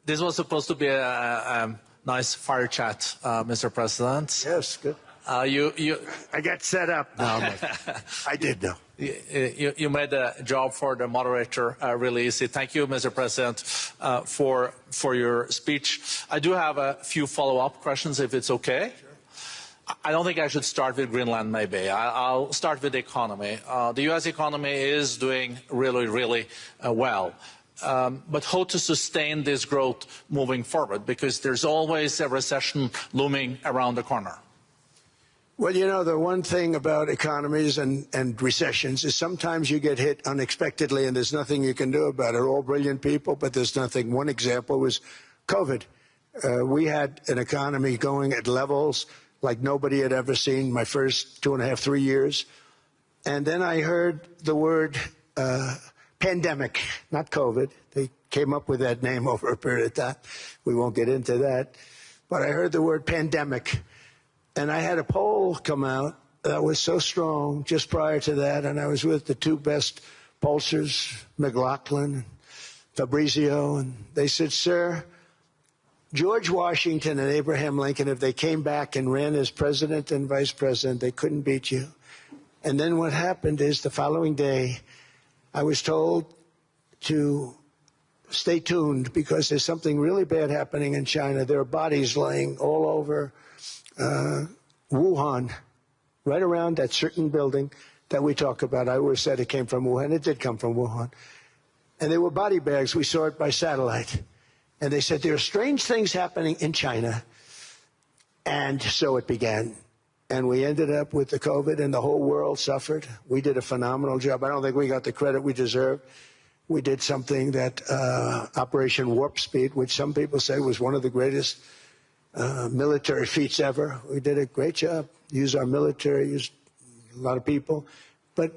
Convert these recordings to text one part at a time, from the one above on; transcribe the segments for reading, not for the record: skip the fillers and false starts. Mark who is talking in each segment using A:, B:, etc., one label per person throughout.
A: This was supposed to be a nice fire chat, Mr. President.
B: Yes, good. I got set up. No, I did know.
A: You made the job for the moderator really easy. Thank you, Mr. President, for your speech. I do have a few follow-up questions, if it's okay. Sure. I don't think I should start with Greenland, maybe. I'll start with the economy. The U.S. economy is doing really, really well. But how to sustain this growth moving forward? Because there's always a recession looming around the corner.
B: Well, you know, the one thing about economies and recessions is sometimes you get hit unexpectedly and there's nothing you can do about it. All brilliant people, but there's nothing. One example was COVID. We had an economy going at levels like nobody had ever seen my first 2.5, 3 years. And then I heard the word pandemic, not COVID. They came up with that name over a period of time. We won't get into that. But I heard the word pandemic. And I had a poll come out that was so strong just prior to that, and I was with the two best pollsters, McLaughlin and Fabrizio, and they said, sir, George Washington and Abraham Lincoln, if they came back and ran as president and vice president, they couldn't beat you. And then what happened is the following day, I was told to stay tuned because there's something really bad happening in China. There are bodies laying all over Wuhan, right around that certain building that we talk about. I always said it came from Wuhan. It did come from Wuhan. And they were body bags. We saw it by satellite. And they said, there are strange things happening in China. And so it began. And we ended up with the COVID, and the whole world suffered. We did a phenomenal job. I don't think we got the credit we deserved. We did something that Operation Warp Speed, which some people say was one of the greatest military feats ever. We did a great job. Used our military, used a lot of people. But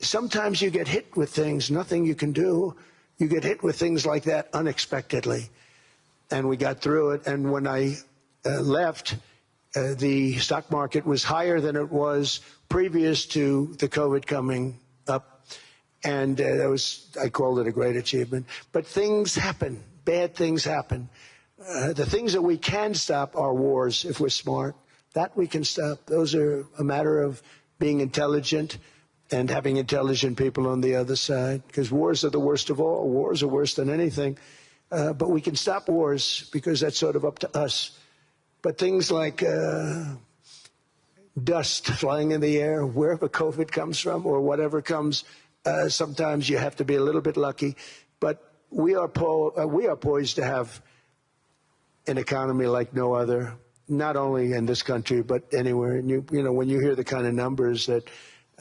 B: sometimes you get hit with things, nothing you can do. You get hit with things like that unexpectedly. And we got through it. And when I left, the stock market was higher than it was previous to the COVID coming up. And I called it a great achievement. But things happen. Bad things happen. The things that we can stop are wars if we're smart. That we can stop. Those are a matter of being intelligent and having intelligent people on the other side. Because wars are the worst of all. Wars are worse than anything. But we can stop wars because that's sort of up to us. But things like dust flying in the air, wherever COVID comes from or whatever comes, sometimes you have to be a little bit lucky. But we are poised to have an economy like no other, not only in this country, but anywhere. And you know, when you hear the kind of numbers that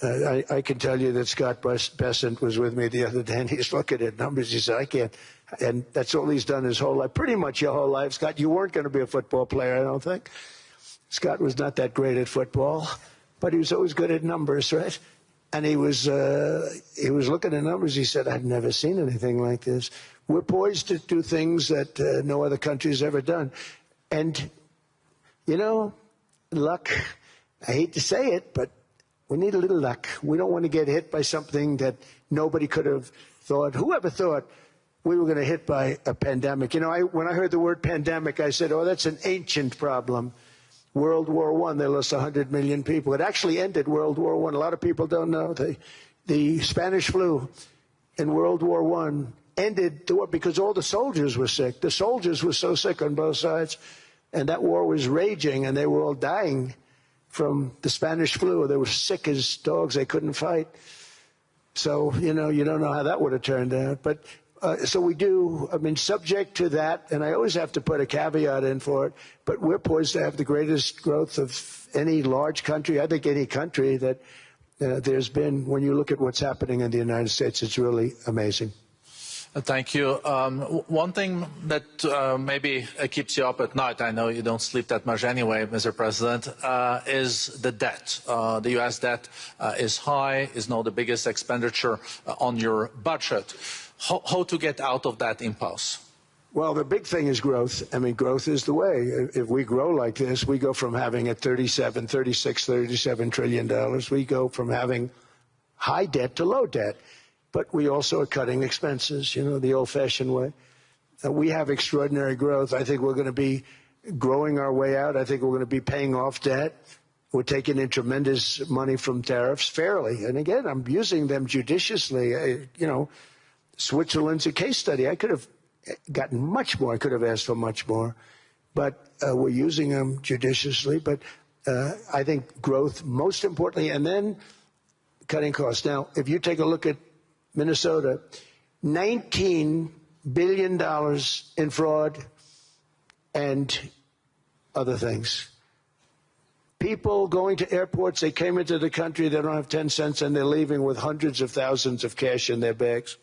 B: I can tell you that Scott Bessent was with me the other day, and he's looking at numbers. He said, I can't. And that's all he's done his whole life, pretty much your whole life. Scott, you weren't going to be a football player, I don't think. Scott was not that great at football, but he was always good at numbers, right? And he was looking at numbers. He said, I've never seen anything like this. We're poised to do things that no other country has ever done. And, you know, luck, I hate to say it, but we need a little luck. We don't want to get hit by something that nobody could have thought. Whoever thought we were going to hit by a pandemic? You know, when I heard the word pandemic, I said, oh, that's an ancient problem. World War I, they lost 100 million people. It actually ended World War I. A lot of people don't know. The Spanish flu in World War I ended the war because all the soldiers were sick. The soldiers were so sick on both sides, and that war was raging, and they were all dying from the Spanish flu. They were sick as dogs. They couldn't fight. So, you know, you don't know how that would have turned out. But so we do, I mean, subject to that, and I always have to put a caveat in for it, but we're poised to have the greatest growth of any large country, I think any country that there's been. When you look at what's happening in the United States, it's really amazing.
A: Thank you. One thing that maybe keeps you up at night, I know you don't sleep that much anyway, Mr. President, is the debt. The U.S. debt is high, is now the biggest expenditure on your budget. How to get out of that impasse?
B: Well, the big thing is growth. I mean, growth is the way. If we grow like this, we go from having a $37 trillion. We go from having high debt to low debt. But we also are cutting expenses, you know, the old-fashioned way. We have extraordinary growth. I think we're going to be growing our way out. I think we're going to be paying off debt. We're taking in tremendous money from tariffs fairly. And again, I'm using them judiciously. Switzerland's a case study. I could have gotten much more. I could have asked for much more. But we're using them judiciously. But I think growth, most importantly, and then cutting costs. Now, if you take a look at Minnesota, $19 billion in fraud and other things. People going to airports, they came into the country, they don't have 10 cents, and they're leaving with hundreds of thousands of cash in their bags.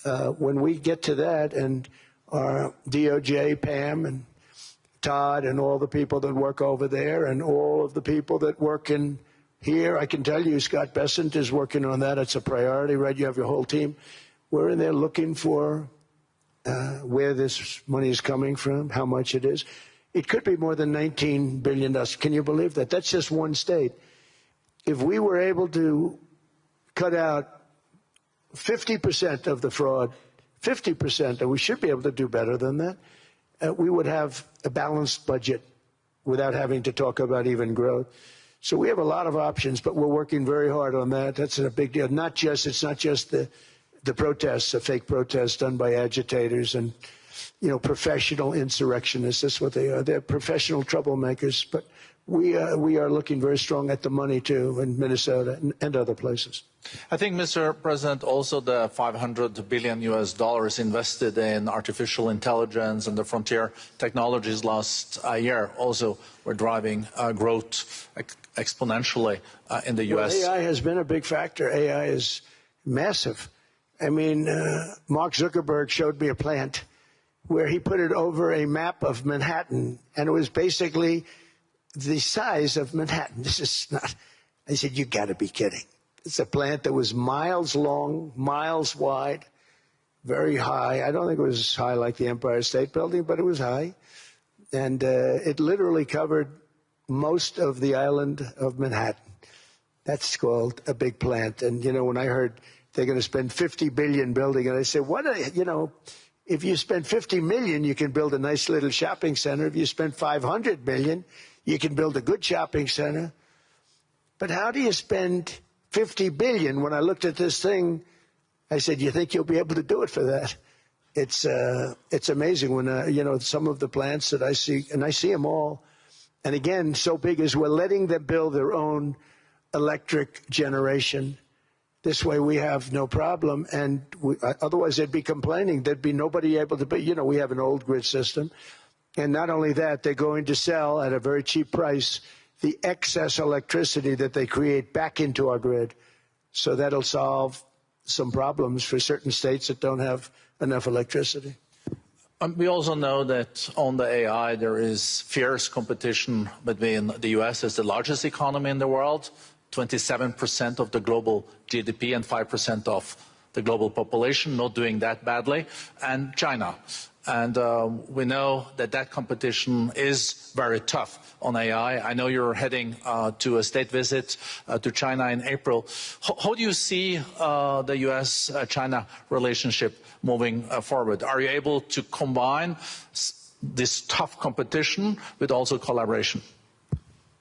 B: When we get to that, and our DOJ, Pam, and Todd, and all the people that work over there, and all of the people that work in here, I can tell you, Scott Bessent is working on that. It's a priority, right? You have your whole team. We're in there looking for where this money is coming from, how much it is. It could be more than $19 billion. Can you believe that? That's just one state. If we were able to cut out 50% of the fraud, 50%, and we should be able to do better than that, we would have a balanced budget without having to talk about even growth. So we have a lot of options, but we're working very hard on that. That's a big deal. It's not just the protests, the fake protests done by agitators and professional insurrectionists. That's what they are. They're professional troublemakers. But we are looking very strong at the money, too, in Minnesota and other places.
A: I think, Mr. President, also the $500 billion invested in artificial intelligence and the frontier technologies last year also were driving growth exponentially in the U.S.
B: Well, AI has been a big factor. AI is massive. I mean, Mark Zuckerberg showed me a plant where he put it over a map of Manhattan, and it was basically the size of Manhattan. This is not, I said, you got to be kidding. It's a plant that was miles long, miles wide, very high. I don't think it was as high like the Empire State Building, but it was high. And it literally covered most of the island of Manhattan. That's called a big plant. And, when I heard they're going to spend $50 billion building it, I said, if you spend $50 million, you can build a nice little shopping center. If you spend $500 million, you can build a good shopping center. But how do you spend $50 billion? When I looked at this thing, I said, you think you'll be able to do it for that? It's amazing when, some of the plants that I see, and I see them all, and again, so big as we're letting them build their own electric generation. This way we have no problem, and otherwise they'd be complaining. There'd be nobody able to be, we have an old grid system. And not only that, they're going to sell at a very cheap price the excess electricity that they create back into our grid. So that'll solve some problems for certain states that don't have enough electricity.
A: We also know that on the AI, there is fierce competition between the U.S. as the largest economy in the world, 27% of the global GDP and 5% of the global population, not doing that badly, and China. And we know that competition is very tough on AI. I know you're heading to a state visit to China in April. How do you see the U.S.-China relationship moving forward? Are you able to combine this tough competition with also collaboration?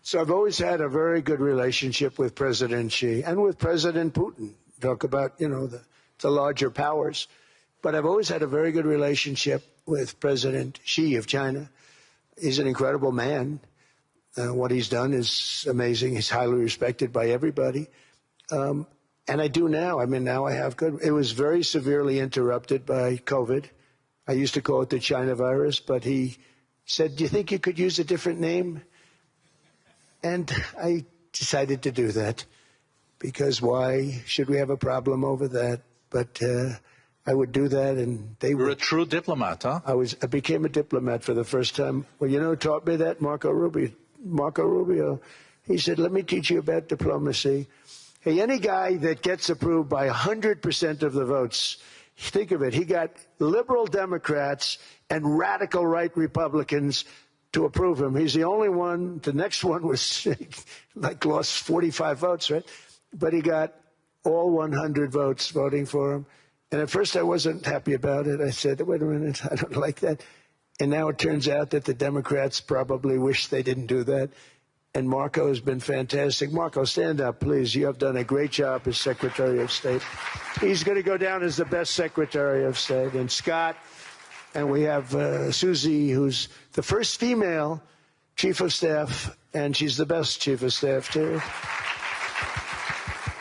B: So I've always had a very good relationship with President Xi and with President Putin. Talk about, the larger powers. But I've always had a very good relationship with President Xi of China. He's an incredible man. What he's done is amazing. He's highly respected by everybody. And I do now. I mean, now I have good. It was very severely interrupted by COVID. I used to call it the China virus, but he said, do you think you could use a different name? And I decided to do that because why should we have a problem over that? But I would do that, and they were. You're a
A: true diplomat, huh?
B: I became a diplomat for the first time. Well, who taught me that? Marco Rubio. He said, let me teach you about diplomacy. Hey, any guy that gets approved by 100% of the votes, think of it, he got liberal Democrats and radical right Republicans to approve him. He's the only one. The next one was lost 45 votes, right? But he got all 100 votes voting for him. And at first I wasn't happy about it. I said, wait a minute, I don't like that. And now it turns out that the Democrats probably wish they didn't do that. And Marco has been fantastic. Marco, stand up, please. You have done a great job as Secretary of State. He's going to go down as the best Secretary of State. And Scott, and we have Susie, who's the first female Chief of Staff, and she's the best Chief of Staff, too.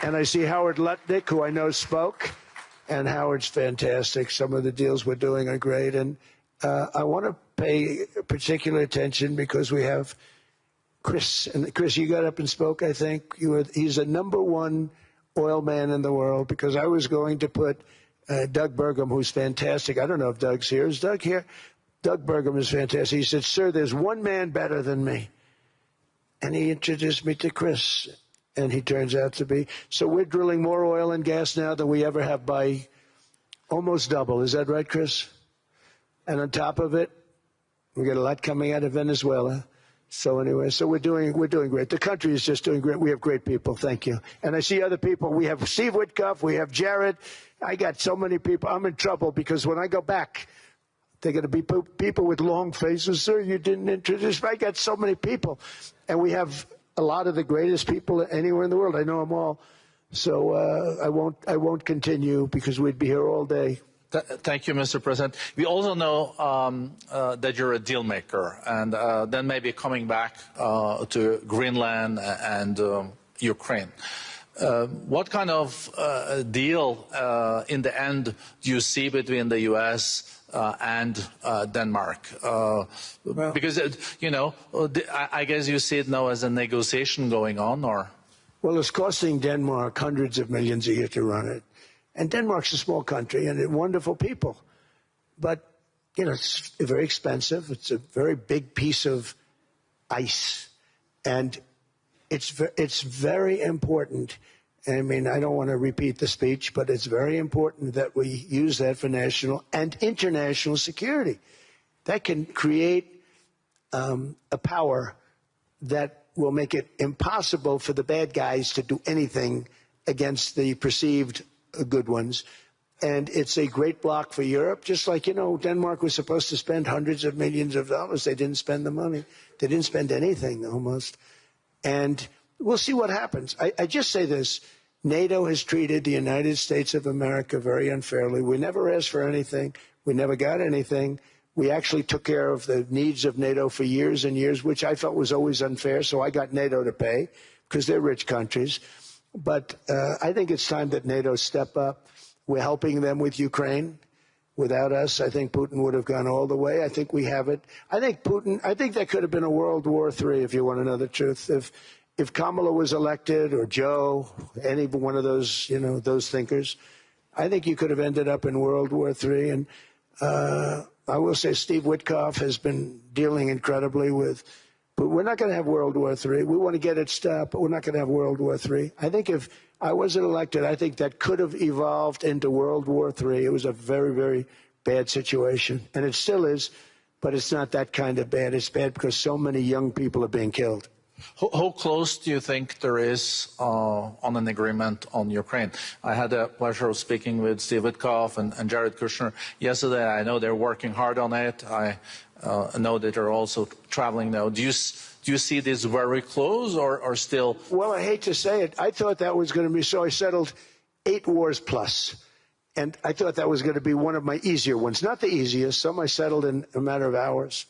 B: And I see Howard Lutnick, who I know spoke, and Howard's fantastic. Some of the deals we're doing are great. And I want to pay particular attention because we have Chris. And Chris, you got up and spoke, I think. He's the #1 oil man in the world, because I was going to put Doug Burgum, who's fantastic. I don't know if Doug's here. Is Doug here? Doug Burgum is fantastic. He said, sir, there's one man better than me. And he introduced me to Chris, and he turns out to be. So we're drilling more oil and gas now than we ever have by almost double. Is that right, Chris? And on top of it, we got a lot coming out of Venezuela. So anyway, so we're doing great. The country is just doing great. We have great people. Thank you. And I see other people. We have Steve Witkoff. We have Jared. I got so many people. I'm in trouble because when I go back, they're going to be people with long faces. Sir, you didn't introduce me. I got so many people. And we have a lot of the greatest people anywhere in the world. I know them all. So I won't continue because we'd be here all day.
A: Thank you, Mr. President. We also know that you're a deal maker, and then maybe coming back to Greenland and Ukraine. What kind of deal in the end do you see between the U.S. And Denmark? Because, you know, I guess you see it now as a negotiation going on, or?
B: Well, it's costing Denmark hundreds of millions a year to run it. And Denmark's a small country and wonderful people. But, you know, it's very expensive. It's a very big piece of ice. And it's very important. I mean, I don't want to repeat the speech, but it's very important that we use that for national and international security. That can create a power that will make it impossible for the bad guys to do anything against the perceived good ones. And it's a great block for Europe, just like, you know, Denmark was supposed to spend hundreds of millions of dollars. They didn't spend the money. They didn't spend anything, almost. And we'll see what happens. I just say this. NATO has treated the United States of America very unfairly. We never asked for anything. We never got anything. We actually took care of the needs of NATO for years and years, which I felt was always unfair. So I got NATO to pay because they're rich countries. But I think it's time that NATO step up. We're helping them with Ukraine. Without us, I think Putin would have gone all the way. I think we have it. I think there could have been a World War III, if you want to know the truth. If Kamala was elected, or Joe, any one of those, you know, those thinkers, I think you could have ended up in World War III. And I will say Steve Witkoff has been dealing incredibly with. But we're not going to have World War III. We want to get it stopped, but we're not going to have World War III. I think if I wasn't elected, I think that could have evolved into World War III. It was a very, very bad situation. And it still is, but it's not that kind of bad. It's bad because so many young people are being killed.
A: How close do you think there is on an agreement on Ukraine? I had the pleasure of speaking with Steve Witkoff and Jared Kushner yesterday. I know they're working hard on it. I know that they're also traveling now. Do you see this very close or still?
B: Well, I hate to say it. I thought that was going to be so. I settled 8 wars plus. And I thought that was going to be one of my easier ones. Not the easiest. Some I settled in a matter of hours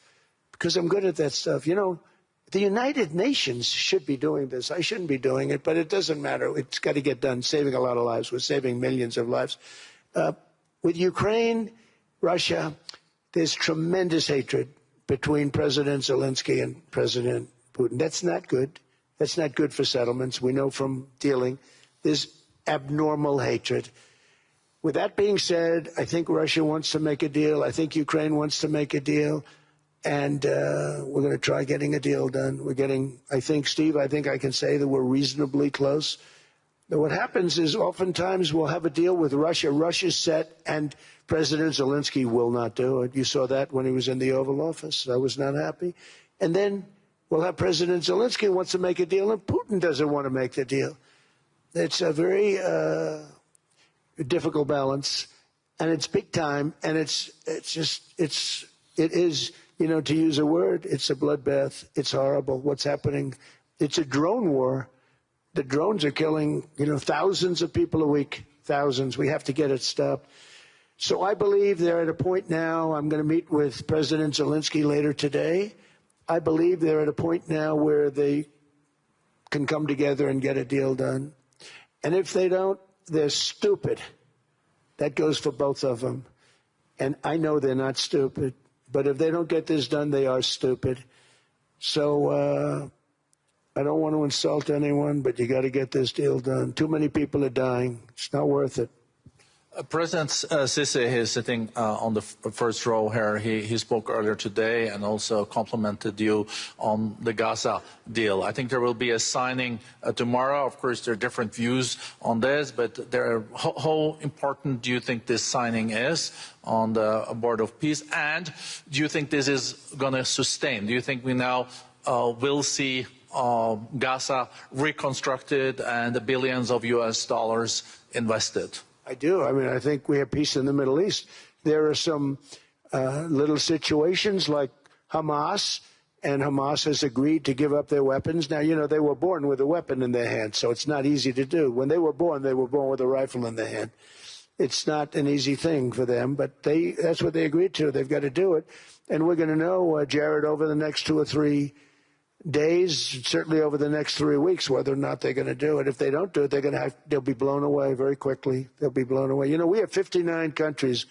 B: because I'm good at that stuff. You know, the United Nations should be doing this. I shouldn't be doing it, but it doesn't matter. It's got to get done, saving a lot of lives. We're saving millions of lives. With Ukraine, Russia, there's tremendous hatred between President Zelensky and President Putin. That's not good. That's not good for settlements. We know from dealing. There's abnormal hatred. With that being said, I think Russia wants to make a deal. I think Ukraine wants to make a deal. And we're going to try getting a deal done. We're getting, I think, Steve, I think I can say that we're reasonably close. But what happens is oftentimes we'll have a deal with Russia. Russia's set, and President Zelensky will not do it. You saw that when he was in the Oval Office. I was not happy. And then we'll have President Zelensky wants to make a deal, and Putin doesn't want to make the deal. It's a very difficult balance. and it's big time, and it is, you know, to use a word, it's a bloodbath. It's horrible what's happening. It's a drone war. The drones are killing, you know, thousands of people a week, thousands. We have to get it stopped. So I believe they're at a point now. I'm going to meet with President Zelensky later today. I believe they're at a point now where they can come together and get a deal done. And if they don't, they're stupid. That goes for both of them. And I know they're not stupid. But if they don't get this done, they are stupid. So I don't want to insult anyone, but you got to get this deal done. Too many people are dying. It's not worth it.
A: President Sisi is sitting on the first row here. He spoke earlier today and also complimented you on the Gaza deal. I think there will be a signing tomorrow. Of course, there are different views on this, but how important do you think this signing is on the Board of Peace? And do you think this is going to sustain? Do you think we now will see Gaza reconstructed and the billions of US dollars invested?
B: I do. I mean, I think we have peace in the Middle East. There are some little situations like Hamas, and Hamas has agreed to give up their weapons. Now, you know, they were born with a weapon in their hand, so it's not easy to do. When they were born with a rifle in their hand. It's not an easy thing for them, but that's what they agreed to. They've got to do it. And we're going to know, Jared, over the next 2 or 3 days, certainly over the next 3 weeks, whether or not they're going to do it. If they don't do it, they'll be blown away very quickly. They'll be blown away. You know, we have 59 countries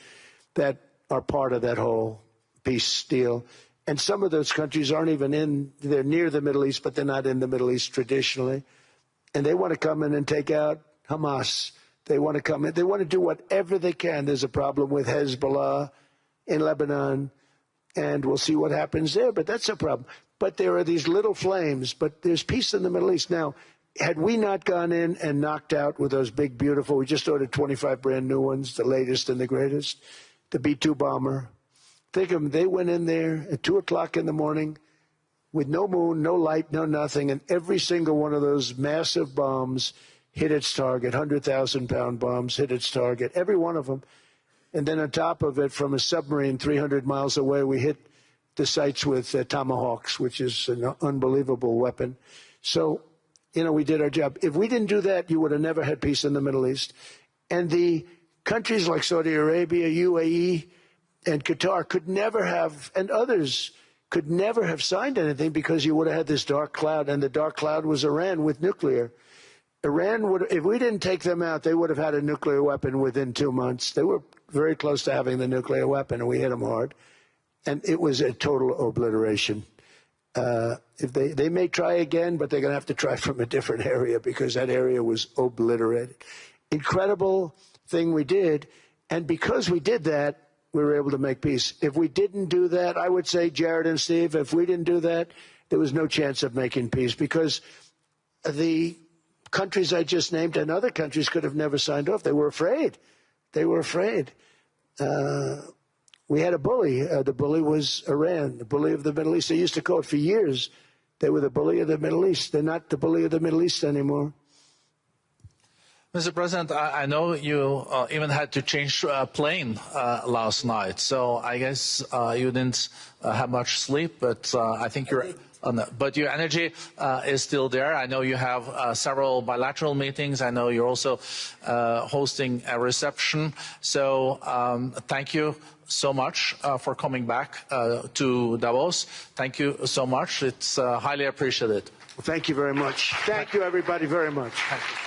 B: that are part of that whole peace deal. And some of those countries aren't even they're near the Middle East, but they're not in the Middle East traditionally. And they want to come in and take out Hamas. They want to come in. They want to do whatever they can. There's a problem with Hezbollah in Lebanon, and we'll see what happens there. But that's a problem. But there are these little flames, but there's peace in the Middle East. Now, had we not gone in and knocked out with those big, beautiful, we just ordered 25 brand new ones, the latest and the greatest, the B-2 bomber. Think of them, they went in there at 2 o'clock in the morning with no moon, no light, no nothing, and every single one of those massive bombs hit its target, 100,000-pound bombs hit its target, every one of them. And then on top of it, from a submarine 300 miles away, we hit the sites with tomahawks, which is an unbelievable weapon. So, you know, we did our job. If we didn't do that, you would have never had peace in the Middle East. And the countries like Saudi Arabia, UAE, and Qatar could never have, and others could never have signed anything because you would have had this dark cloud, and the dark cloud was Iran with nuclear. Iran would, if we didn't take them out, they would have had a nuclear weapon within 2 months. They were very close to having the nuclear weapon, and we hit them hard. And it was a total obliteration. If they may try again, but they're going to have to try from a different area because that area was obliterated. Incredible thing we did. And because we did that, we were able to make peace. If we didn't do that, I would say, Jared and Steve, if we didn't do that, there was no chance of making peace because the countries I just named and other countries could have never signed off. They were afraid. They were afraid. We had a bully. The bully was Iran, the bully of the Middle East. They used to call it for years. They were the bully of the Middle East. They're not the bully of the Middle East anymore.
A: Mr. President, I know you even had to change a plane last night, so I guess you didn't have much sleep, but I think you're... But your energy is still there. I know you have several bilateral meetings. I know you're also hosting a reception. So thank you so much for coming back to Davos. Thank you so much. It's highly appreciated.
B: Well, thank you very much. Thank you, everybody, very much.
A: Thank you.